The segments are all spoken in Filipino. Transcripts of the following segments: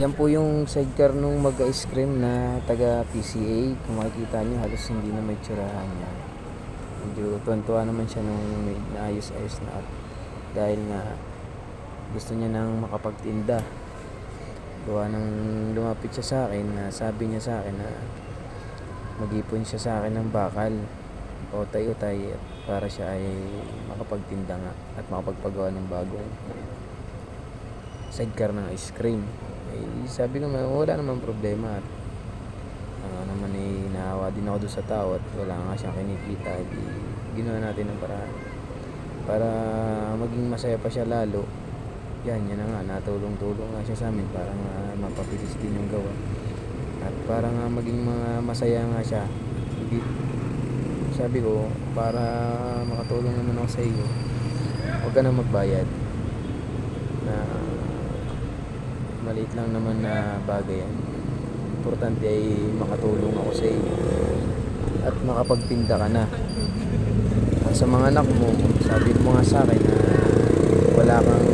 Yan po yung sidecar nung mag-ice cream na taga PCA. Kung makikita nyo, halos hindi na may tsurahan niya. Medyo tuwan-tuwa naman siya nung may naayos-ayos na, at dahil nga gusto niya nang makapagtinda. Gawa nang lumapit siya sa akin, na sabi niya sa akin na mag-ipon siya sa akin ng bakal o utay-utay para siya ay makapagtinda nga at makapagpagawa ng bagong sidecar ng ice cream. Sabi ko, wala namang problema, at naman naawa din ako doon sa tao at wala nga siyang kinikita. Ginawa natin ng paraan para maging masaya pa siya lalo. Yan na nga, natulong-tulong nga siya sa amin para nga mapabilis din yung gawa at para nga maging masaya nga siya. Sabi ko, para makatulong naman ako sa iyo, huwag ka na magbayad. Na maliit lang naman na bagay yan. Importante ay makatulong ako sa iyo at makapagtinda ka na. Sa mga anak mo, sabi mo nga sa akin na wala kang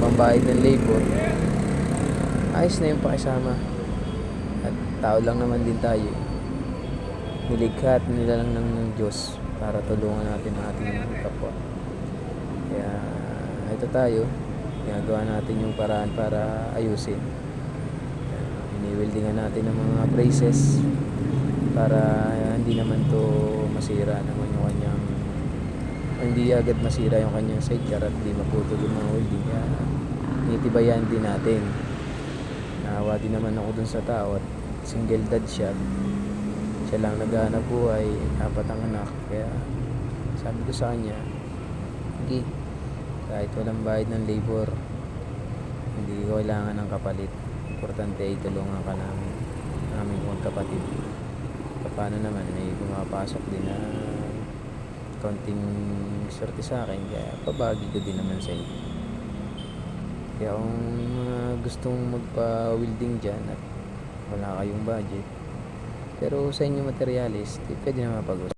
pambayad ng labor, ayos na yung pakisama. At tao lang naman din tayo, nilikha at nilalang ng Diyos para tulungan natin ang ating kapwa. Kaya ito tayo, ginagawa natin yung paraan para ayusin. Ini-weldingan natin ng mga braces para hindi naman to masira naman yung kanyang, hindi agad masira yung kanyang sidecar at hindi maputol yung mga welding. Kaya nitibayan din natin. Naawa din naman ako dun sa tao at single dad siya lang naghahanap buhay, 4 ang anak. Kaya sabi ko sa kanya, sige, kahit walang bayad ng labor, hindi ko kailangan ng kapalit. Importante ay tulungan ka namin, aming magkapatid. Paano naman, may pumapasok din na konting swerte sa akin, kaya pabagi ko din naman sa inyo. Kaya kung mga gustong magpa-welding dyan at wala kayong budget, pero sa inyo materialis, pwede na mapag-usap.